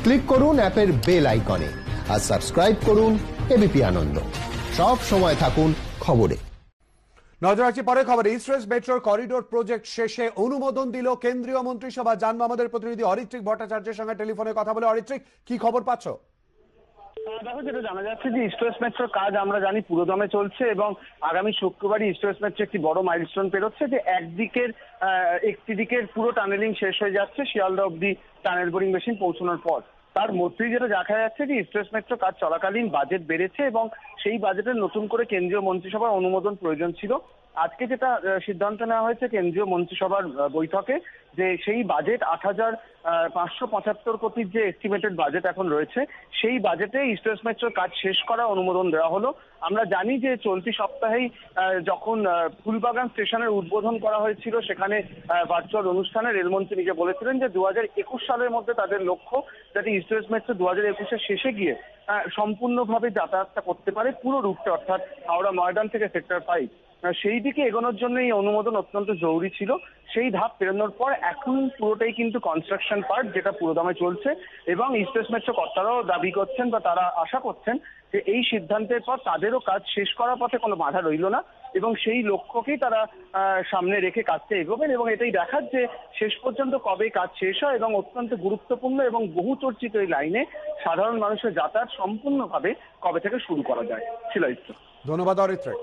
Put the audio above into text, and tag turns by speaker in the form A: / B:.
A: Click করুন অ্যাপের bell আইকনে আর সাবস্ক্রাইব করুন এবিপি আনন্দ। সব সময় থাকুন খবরে।
B: নজর রাখছি পরে খবর। ইস্ট ওয়েস্ট মেট্রোর করিডোর প্রজেক্ট শেষে অনুমোদন দিল কেন্দ্রীয় মন্ত্রিসভা। জানবো আমাদের প্রতিনিধি অরিত্রিক ভট্টাচার্যের সঙ্গে টেলিফোনে কথা বলে। অরিত্রিক, কি খবর পাচ্ছ?
C: দেখো, যেটা জানা যাচ্ছে যে ইস্ট ওয়েস্ট মেট্রোর কাজ আমরা জানি পুরোদমে চলছে এবং আগামী শুক্রবারই ইস্ট ওয়েস্ট মেট্রো একটি বড় মাইলস্টোন পেরোচ্ছে, যে একটি দিকের পুরো টানেলিং শেষ হয়ে যাচ্ছে শিয়ালদা অব্দি টানেল বোরিং মেশিন পৌঁছানোর পর। তার মধ্যেই যেটা দেখা যাচ্ছে যে ইস্ট ওয়েস্ট মেট্রো কাজ চলাকালীন বাজেট বেড়েছে এবং সেই বাজেটের নতুন করে কেন্দ্রীয় মন্ত্রিসভার অনুমোদন প্রয়োজন ছিল। আজকে যেটা সিদ্ধান্ত নেওয়া হয়েছে কেন্দ্রীয় মন্ত্রিসভার বৈঠকে, যে সেই বাজেট ৮,৫৭৫ কোটির যে এস্টিমেটেড বাজেট এখন রয়েছে, সেই বাজেটে ইস্ট ওয়েস্ট মেট্রোর কাজ শেষ করার অনুমোদন দেওয়া হলো। আমরা জানি যে চলতি সপ্তাহেই যখন ফুলবাগান স্টেশনের উদ্বোধন করা হয়েছিল, সেখানে ভার্চুয়াল অনুষ্ঠানে রেলমন্ত্রী নিজে বলেছিলেন যে 2021 সালের মধ্যে তাদের লক্ষ্য যাতে ইস্ট ওয়েস্ট মেট্রো 2021-এর শেষে গিয়ে সম্পূর্ণভাবে যাতায়াতটা করতে পারে পুরো রুটটা, অর্থাৎ হাওড়া ময়দান থেকে সেক্টর 5। সেই দিকে এগোনোর জন্য এই অনুমোদন অত্যন্ত জরুরি ছিল। সেই ধাপ পেরোনোর পর এখন পুরোটাই কিন্তু কনস্ট্রাকশন পার্ট, যেটা পুরোদমে চলছে এবং ইস্ট ওয়েস্ট মেট্রো কর্তারাও দাবি করছেন বা তারা আশা করছেন যে এই সিদ্ধান্তের পর তাদেরও কাজ শেষ করার পথে কোনো বাধা রইল না এবং সেই লক্ষ্যকেই তারা সামনে রেখে কাজটা এগোবেন এবং এটাই দেখার যে শেষ পর্যন্ত কবে কাজ শেষ হয় এবং অত্যন্ত গুরুত্বপূর্ণ এবং বহু চর্চিত এই লাইনে সাধারণ মানুষের যাতায়াত সম্পূর্ণভাবে কবে থেকে শুরু করা যায়। ছিল।
B: ধন্যবাদ অরিত্রিক।